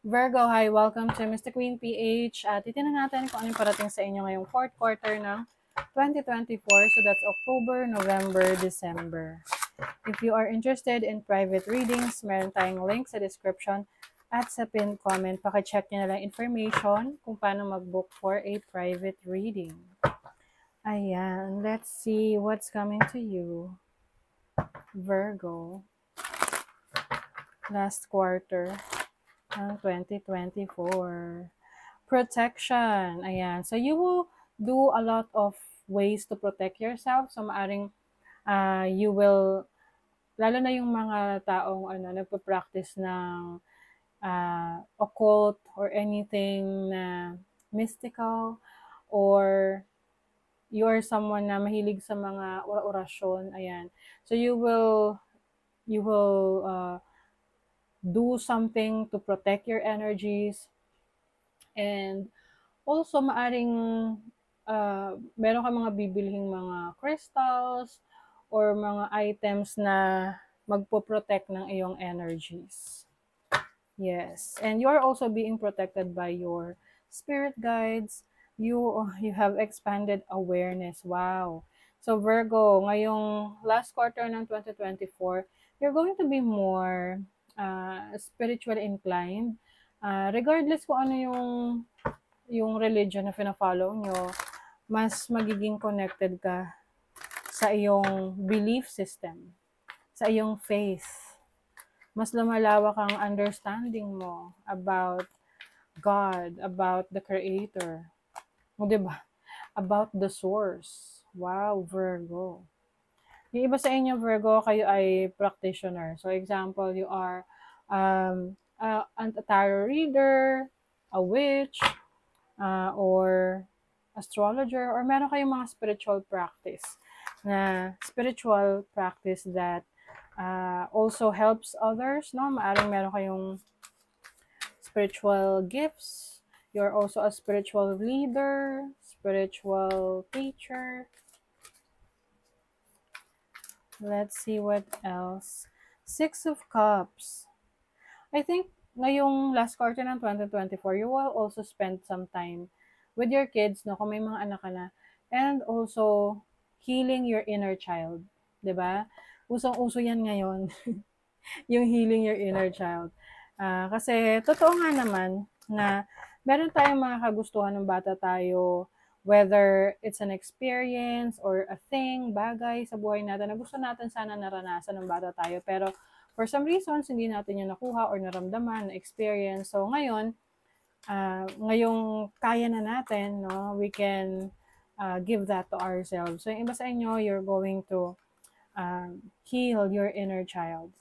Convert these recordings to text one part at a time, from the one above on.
Virgo, hi! Welcome to Mr. Queen PH. At titignan natin kung ano yung parating sa inyo ngayong fourth quarter ng 2024. So that's October, November, December. If you are interested in private readings, meron tayong link sa description at sa pinned comment. Pakicheck nyo na lang information kung paano mag-book for a private reading. Ayan, let's see what's coming to you. Virgo. Last quarter ng 2024. Protection. Ayan. So, you will do a lot of ways to protect yourself. So, maaring you will, lalo na yung mga taong nagpa-practice ng occult or anything na mystical, or you are someone na mahilig sa mga orasyon. Ayan. So, you will do something to protect your energies. And also, maaring meron ka mga bibilhing mga crystals or mga items na magpo-protect ng iyong energies. Yes. And you are also being protected by your spirit guides. You have expanded awareness. Wow. So Virgo, ngayong last quarter ng 2024, you're going to be more spiritually inclined. Regardless kung ano yung religion na fina-follow nyo, mas magiging connected ka sa iyong belief system, sa iyong faith. Mas lumalawak ang understanding mo about God, about the Creator. O, diba? About the source. Wow, Virgo. Yung iba sa inyo, Virgo, kayo ay practitioner. So, example, you are a tarot reader, a witch, or astrologer, or meron kayong mga spiritual practice that also helps others, no? Maaring meron kayong spiritual gifts. You're also a spiritual leader, spiritual teacher. Let's see what else. Six of Cups. I think ngayong last quarter ng 2024, you will also spend some time with your kids, no, kung may mga anak ka na, and also healing your inner child, 'di ba? Usong-uso 'yan ngayon, yung healing your inner child. Kasi totoo nga naman na meron tayong mga kagustuhan ng bata tayo, whether it's an experience or a thing, bagay sa buhay natin na gusto natin sana naranasan ng bata tayo, pero for some reasons, hindi natin yun nakuha or naramdaman, na-experience. So, ngayong kaya na natin, no, we can give that to ourselves. So, yung iba sa inyo, you're going to heal your inner child.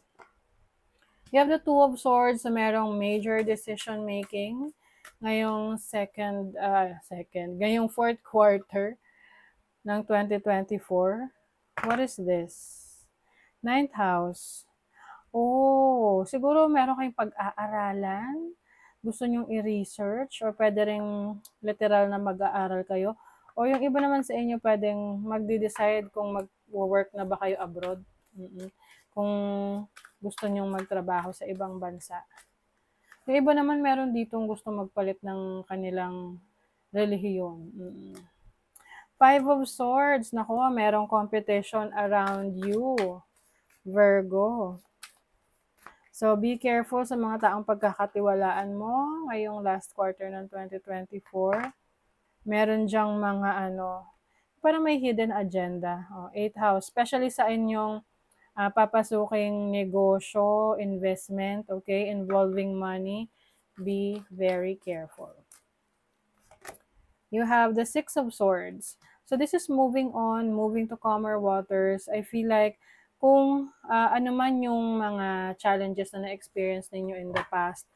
You have the Two of Swords na merong major decision making ngayong ngayong fourth quarter ng 2024. What is this? Ninth house. Oh, siguro meron kayong pag-aaralan, gusto nyong i-research, or pwede rin literal na mag-aaral kayo. O yung iba naman sa inyo, pwedeng magde-decide kung mag-work na ba kayo abroad. Kung gusto nyong magtrabaho sa ibang bansa. Yung iba naman meron ditong gusto magpalit ng kanilang relihiyon. Five of Swords. Naku, merong competition around you, Virgo. So, be careful sa mga taong pagkakatiwalaan mo ngayong last quarter ng 2024. Meron dyang mga parang may hidden agenda. 8th house, especially sa inyong papasuking negosyo, investment, okay, involving money. Be very careful. You have the Six of Swords. So, this is moving on, moving to calmer waters. I feel like kung ano man yung mga challenges na na-experience ninyo in the past,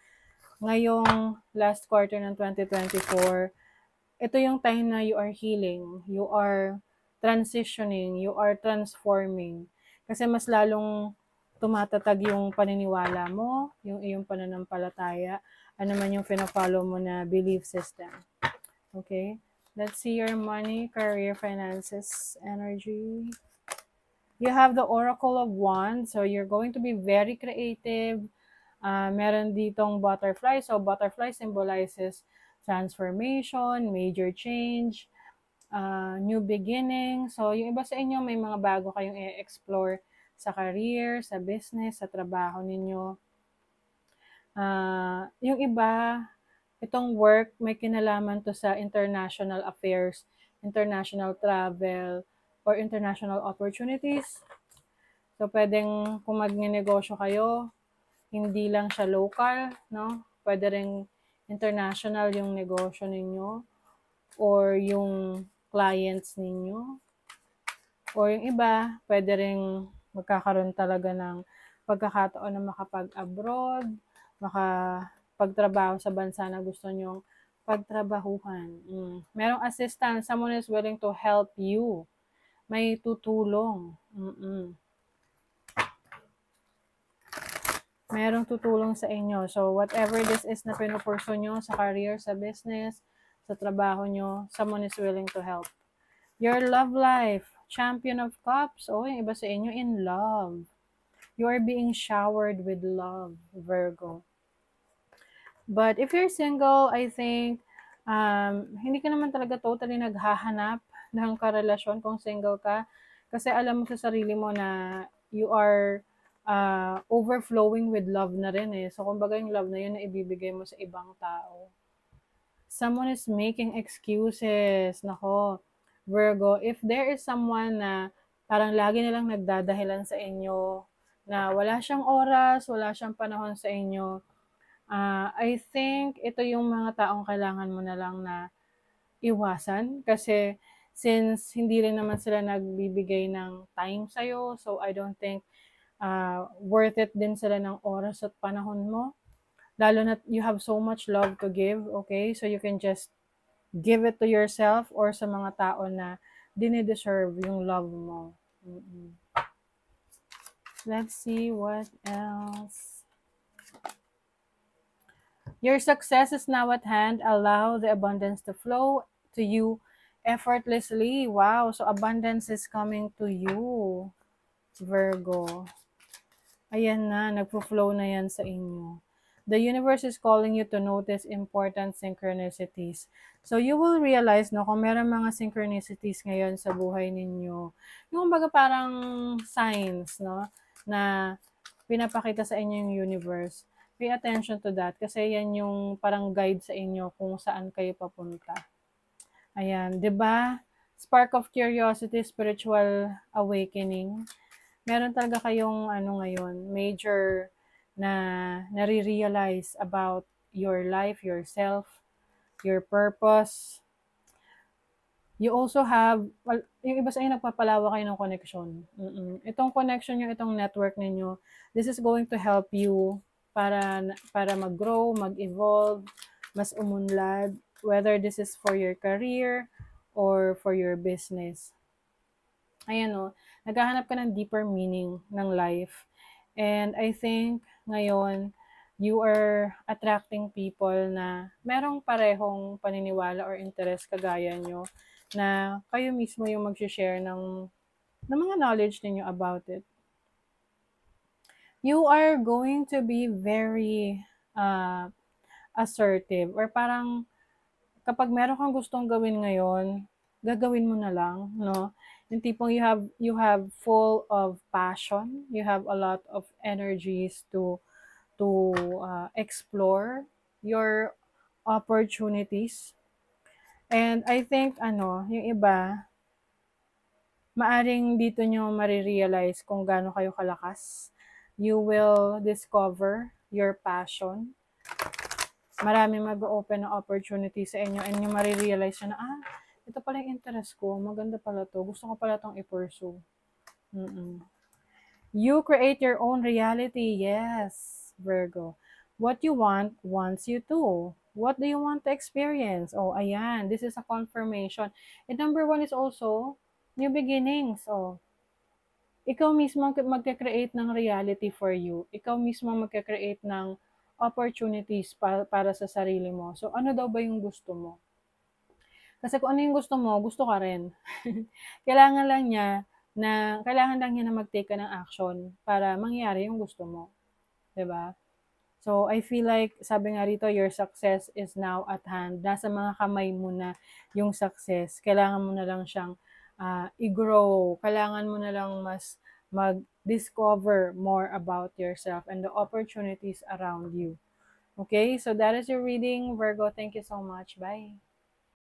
ngayong last quarter ng 2024, ito yung time na you are healing, you are transitioning, you are transforming. Kasi mas lalong tumatatag yung paniniwala mo, yung iyong pananampalataya, ano man yung fina-follow mo na belief system. Okay? Let's see your money, career, finances, energy. You have the Oracle of Wands, so you're going to be very creative, Meron ditong butterfly. So, butterfly symbolizes transformation, major change, new beginning. So, yung iba sa inyo, may mga bago kayong i-explore sa career, sa business, sa trabaho ninyo. Yung iba, itong work, may kinalaman to sa international affairs, international travel, or international opportunities. So, pwedeng kung magnenegosyo kayo, hindi lang siya local, no? Pwede ring international yung negosyo ninyo or yung clients ninyo. Or yung iba, pwede ring magkakaroon talaga ng pagkakataon na makapag-abroad, makapagtrabaho sa bansa na gusto nyong pagtrabahuhan. Merong assistance, someone is willing to help you. May tutulong. Merong tutulong sa inyo. So, whatever this is na pinupurso nyo sa career, sa business, sa trabaho nyo, someone is willing to help. Your love life, Champion of Cups. Oh, yung iba sa inyo, in love. You are being showered with love, Virgo. But if you're single, I think, hindi ka naman talaga totally naghahanap ng karelasyon kung single ka. Kasi alam mo sa sarili mo na you are overflowing with love na rin eh. So, kumbaga yung love na yun na ibibigay mo sa ibang tao. Someone is making excuses. Nako, Virgo, if there is someone na parang lagi nilang nagdadahilan sa inyo, na wala siyang oras, wala siyang panahon sa inyo, I think ito yung mga taong kailangan mo na lang na iwasan. Kasi since hindi rin naman sila nagbibigay ng time sa'yo, so I don't think worth it din sila ng oras at panahon mo. Lalo na you have so much love to give, okay? So you can just give it to yourself or sa mga tao na dinideserve yung love mo. Let's see what else. Your success is now at hand. Allow the abundance to flow to you effortlessly. Wow, so abundance is coming to you, Virgo. Ayan na, nagpo-flow na yan sa inyo. The universe is calling you to notice important synchronicities. So you will realize, no, kung meron mga synchronicities ngayon sa buhay ninyo, yung baga parang signs, no, na pinapakita sa inyo yung universe. Pay attention to that kasi yan yung parang guide sa inyo kung saan kayo papunta. Ayan, 'di ba? Spark of curiosity, spiritual awakening. Meron talaga kayong ngayon, major na nare-realize about your life, yourself, your purpose. You also have, well, yung iba sa inyo nagpapalawa kayo ng connection. Itong connection nyo, itong network ninyo, this is going to help you para mag-grow, mag-evolve, mas umunlad, whether this is for your career or for your business. Ayan o, naghahanap ka ng deeper meaning ng life. And I think ngayon, you are attracting people na merong parehong paniniwala or interest kagaya nyo na kayo mismo yung mag-share ng mga knowledge ninyo about it. You are going to be very assertive or parang kapag meron kang gustong gawin ngayon, gagawin mo na lang, no? Yung tipong you have full of passion, you have a lot of energies to explore your opportunities. And I think yung iba, maaring dito nyo marirealize kung gaano kayo kalakas. You will discover your passion. Marami mag-open ng opportunity sa inyo and yung marirealize na, ito pala yung interest ko, maganda pala to, gusto ko pala itong i-pursue. You create your own reality, yes, Virgo. What you want wants you to. What do you want to experience? Oh, ayan, this is a confirmation. And number 1 is also, new beginnings. Oh, ikaw mismo magka-create ng reality for you. Ikaw mismo magka-create ng opportunities para sa sarili mo. So, ano daw ba yung gusto mo? Kasi kung ano yung gusto mo, gusto ka rin. Kailangan lang niya na mag-take ka ng action para mangyari yung gusto mo. 'Di ba? So, I feel like, sabi nga rito, your success is now at hand. Nasa mga kamay mo na yung success. Kailangan mo na lang siyang i-grow. Kailangan mo na lang mas mag-discover more about yourself and the opportunities around you. Okay, so that is your reading, Virgo. Thank you so much. Bye.